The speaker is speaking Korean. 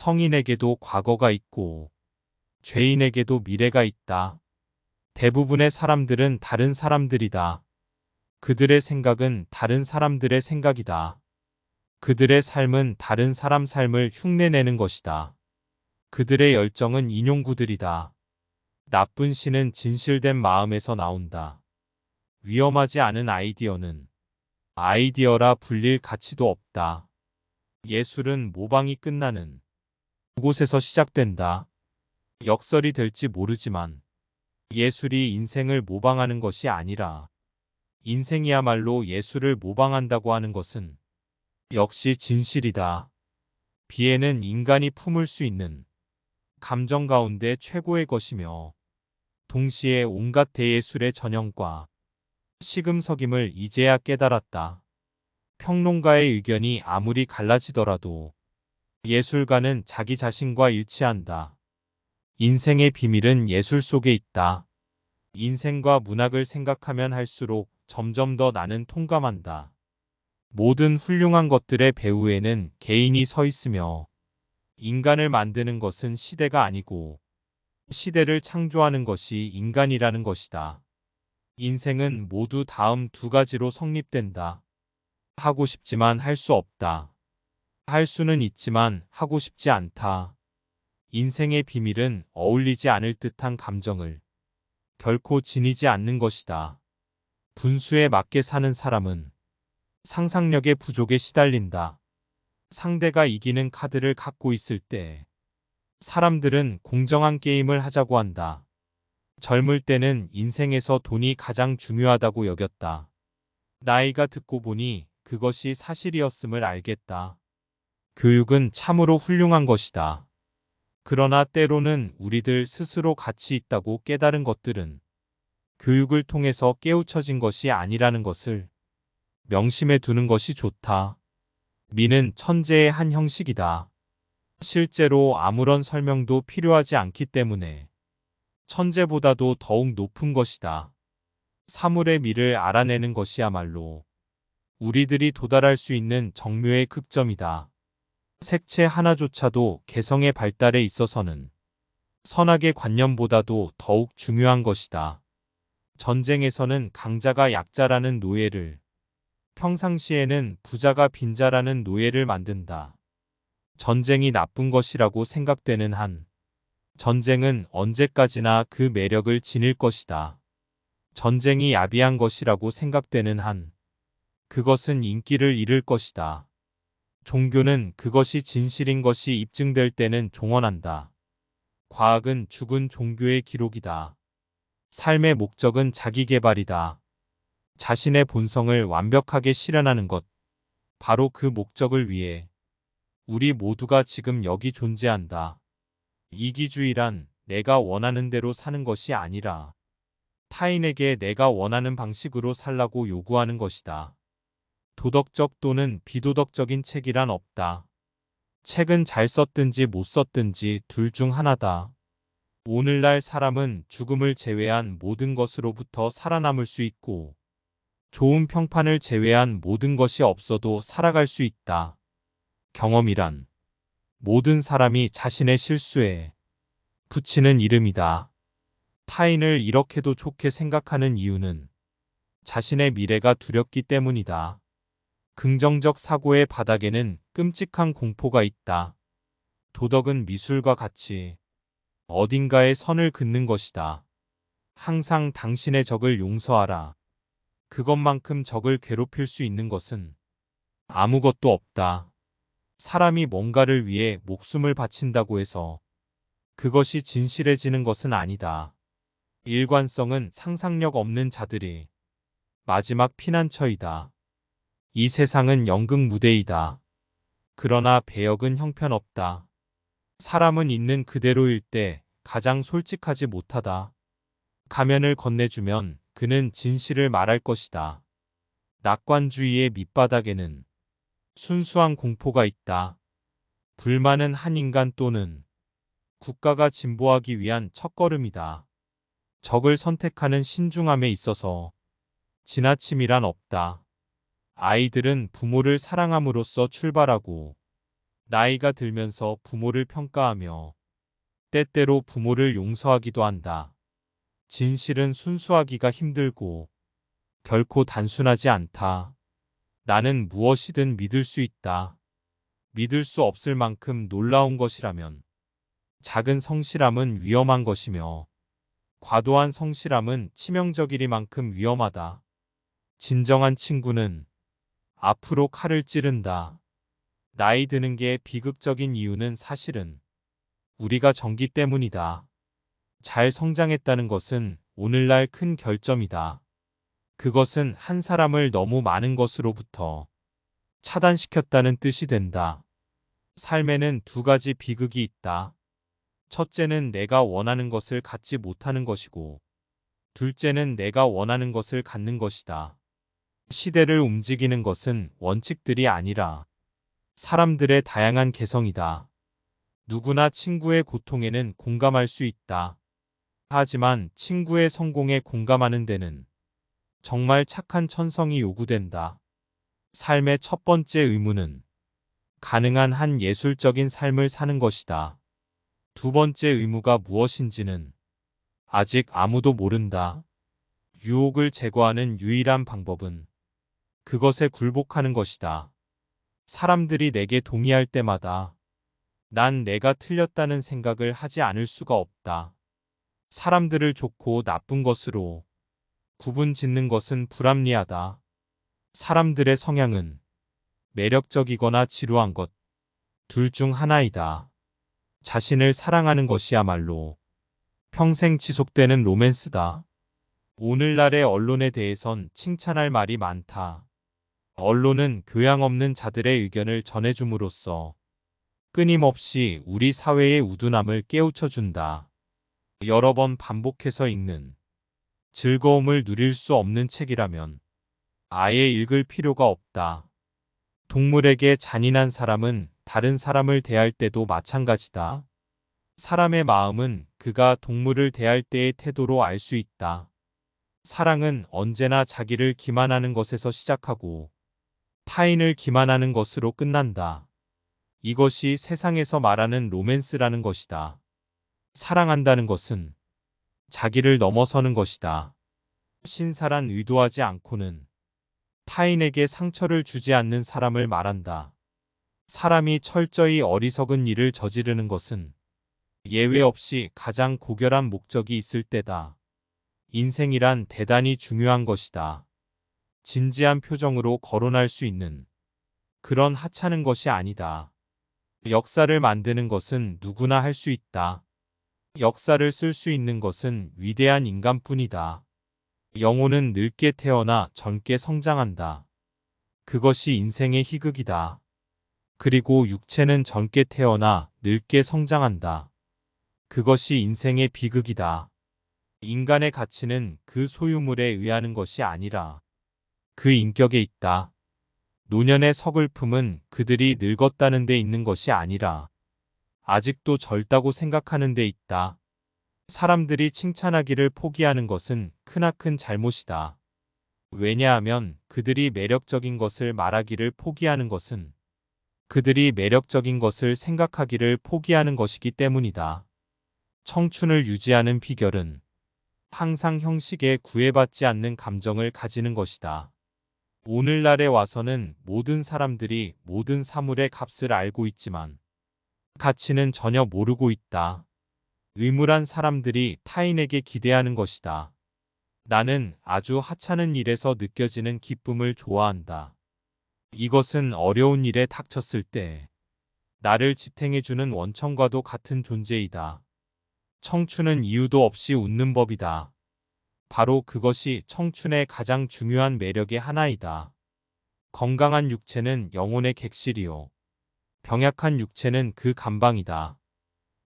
성인에게도 과거가 있고 죄인에게도 미래가 있다. 대부분의 사람들은 다른 사람들이다. 그들의 생각은 다른 사람들의 생각이다. 그들의 삶은 다른 사람 삶을 흉내내는 것이다. 그들의 열정은 인용구들이다. 나쁜 시는 진실된 마음에서 나온다. 위험하지 않은 아이디어는 아이디어라 불릴 가치도 없다. 예술은 모방이 끝나는 곳에서 시작된다. 역설이 될지 모르지만 예술이 인생을 모방하는 것이 아니라 인생이야말로 예술을 모방한다고 하는 것은 역시 진실이다. 비애는 인간이 품을 수 있는 감정 가운데 최고의 것이며 동시에 온갖 대예술의 전형과 시금석임을 이제야 깨달았다. 평론가의 의견이 아무리 갈라지더라도 예술가는 자기 자신과 일치한다. 인생의 비밀은 예술 속에 있다. 인생과 문학을 생각하면 할수록 점점 더 나는 통감한다. 모든 훌륭한 것들의 배후에는 개인이 서 있으며 인간을 만드는 것은 시대가 아니고 시대를 창조하는 것이 인간이라는 것이다. 인생은 모두 다음 두 가지로 성립된다. 하고 싶지만 할 수 없다. 할 수는 있지만 하고 싶지 않다. 인생의 비밀은 어울리지 않을 듯한 감정을 결코 지니지 않는 것이다. 분수에 맞게 사는 사람은 상상력의 부족에 시달린다. 상대가 이기는 카드를 갖고 있을 때 사람들은 공정한 게임을 하자고 한다. 젊을 때는 인생에서 돈이 가장 중요하다고 여겼다. 나이가 듣고 보니 그것이 사실이었음을 알겠다. 교육은 참으로 훌륭한 것이다. 그러나 때로는 우리들 스스로 가치 있다고 깨달은 것들은 교육을 통해서 깨우쳐진 것이 아니라는 것을 명심해 두는 것이 좋다. 미는 천재의 한 형식이다. 실제로 아무런 설명도 필요하지 않기 때문에 천재보다도 더욱 높은 것이다. 사물의 미를 알아내는 것이야말로 우리들이 도달할 수 있는 정묘의 극점이다. 색채 하나조차도 개성의 발달에 있어서는 선악의 관념보다도 더욱 중요한 것이다. 전쟁에서는 강자가 약자라는 노예를, 평상시에는 부자가 빈자라는 노예를 만든다. 전쟁이 나쁜 것이라고 생각되는 한, 전쟁은 언제까지나 그 매력을 지닐 것이다. 전쟁이 야비한 것이라고 생각되는 한, 그것은 인기를 잃을 것이다. 종교는 그것이 진실인 것이 입증될 때는 종언한다. 과학은 죽은 종교의 기록이다. 삶의 목적은 자기계발이다. 자신의 본성을 완벽하게 실현하는 것. 바로 그 목적을 위해 우리 모두가 지금 여기 존재한다. 이기주의란 내가 원하는 대로 사는 것이 아니라 타인에게 내가 원하는 방식으로 살라고 요구하는 것이다. 도덕적 또는 비도덕적인 책이란 없다. 책은 잘 썼든지 못 썼든지 둘 중 하나다. 오늘날 사람은 죽음을 제외한 모든 것으로부터 살아남을 수 있고 좋은 평판을 제외한 모든 것이 없어도 살아갈 수 있다. 경험이란 모든 사람이 자신의 실수에 붙이는 이름이다. 타인을 이렇게도 좋게 생각하는 이유는 자신의 미래가 두렵기 때문이다. 긍정적 사고의 바닥에는 끔찍한 공포가 있다. 도덕은 미술과 같이 어딘가에 선을 긋는 것이다. 항상 당신의 적을 용서하라. 그것만큼 적을 괴롭힐 수 있는 것은 아무것도 없다. 사람이 뭔가를 위해 목숨을 바친다고 해서 그것이 진실해지는 것은 아니다. 일관성은 상상력 없는 자들이 마지막 피난처이다. 이 세상은 연극 무대이다. 그러나 배역은 형편없다. 사람은 있는 그대로일 때 가장 솔직하지 못하다. 가면을 건네주면 그는 진실을 말할 것이다. 낙관주의의 밑바닥에는 순수한 공포가 있다. 불만은 한 인간 또는 국가가 진보하기 위한 첫걸음이다. 적을 선택하는 신중함에 있어서 지나침이란 없다. 아이들은 부모를 사랑함으로써 출발하고 나이가 들면서 부모를 평가하며 때때로 부모를 용서하기도 한다. 진실은 순수하기가 힘들고 결코 단순하지 않다. 나는 무엇이든 믿을 수 있다. 믿을 수 없을 만큼 놀라운 것이라면 작은 성실함은 위험한 것이며 과도한 성실함은 치명적이리만큼 위험하다. 진정한 친구는 앞으로 칼을 찌른다. 나이 드는 게 비극적인 이유는 사실은 우리가 정기 때문이다. 잘 성장했다는 것은 오늘날 큰 결점이다. 그것은 한 사람을 너무 많은 것으로부터 차단시켰다는 뜻이 된다. 삶에는 두 가지 비극이 있다. 첫째는 내가 원하는 것을 갖지 못하는 것이고, 둘째는 내가 원하는 것을 갖는 것이다. 시대를 움직이는 것은 원칙들이 아니라 사람들의 다양한 개성이다. 누구나 친구의 고통에는 공감할 수 있다. 하지만 친구의 성공에 공감하는 데는 정말 착한 천성이 요구된다. 삶의 첫 번째 의무는 가능한 한 예술적인 삶을 사는 것이다. 두 번째 의무가 무엇인지는 아직 아무도 모른다. 유혹을 제거하는 유일한 방법은 그것에 굴복하는 것이다. 사람들이 내게 동의할 때마다 난 내가 틀렸다는 생각을 하지 않을 수가 없다. 사람들을 좋고 나쁜 것으로 구분 짓는 것은 불합리하다. 사람들의 성향은 매력적이거나 지루한 것, 둘 중 하나이다. 자신을 사랑하는 것이야말로 평생 지속되는 로맨스다. 오늘날의 언론에 대해선 칭찬할 말이 많다. 언론은 교양 없는 자들의 의견을 전해줌으로써 끊임없이 우리 사회의 우둔함을 깨우쳐준다. 여러 번 반복해서 읽는 즐거움을 누릴 수 없는 책이라면 아예 읽을 필요가 없다. 동물에게 잔인한 사람은 다른 사람을 대할 때도 마찬가지다. 사람의 마음은 그가 동물을 대할 때의 태도로 알 수 있다. 사랑은 언제나 자기를 기만하는 것에서 시작하고 타인을 기만하는 것으로 끝난다. 이것이 세상에서 말하는 로맨스라는 것이다. 사랑한다는 것은 자기를 넘어서는 것이다. 신사란 의도하지 않고는 타인에게 상처를 주지 않는 사람을 말한다. 사람이 철저히 어리석은 일을 저지르는 것은 예외 없이 가장 고결한 목적이 있을 때다. 인생이란 대단히 중요한 것이다. 진지한 표정으로 거론할 수 있는 그런 하찮은 것이 아니다. 역사를 만드는 것은 누구나 할 수 있다. 역사를 쓸 수 있는 것은 위대한 인간뿐이다. 영혼은 늙게 태어나 젊게 성장한다. 그것이 인생의 희극이다. 그리고 육체는 젊게 태어나 늙게 성장한다. 그것이 인생의 비극이다. 인간의 가치는 그 소유물에 의하는 것이 아니라 그 인격에 있다. 노년의 서글픔은 그들이 늙었다는 데 있는 것이 아니라 아직도 젊다고 생각하는 데 있다. 사람들이 칭찬하기를 포기하는 것은 크나큰 잘못이다. 왜냐하면 그들이 매력적인 것을 말하기를 포기하는 것은 그들이 매력적인 것을 생각하기를 포기하는 것이기 때문이다. 청춘을 유지하는 비결은 항상 형식에 구애받지 않는 감정을 가지는 것이다. 오늘날에 와서는 모든 사람들이 모든 사물의 값을 알고 있지만 가치는 전혀 모르고 있다. 의무란 사람들이 타인에게 기대하는 것이다. 나는 아주 하찮은 일에서 느껴지는 기쁨을 좋아한다. 이것은 어려운 일에 닥쳤을 때 나를 지탱해주는 원청과도 같은 존재이다. 청춘은 이유도 없이 웃는 법이다. 바로 그것이 청춘의 가장 중요한 매력의 하나이다. 건강한 육체는 영혼의 객실이요. 병약한 육체는 그 감방이다.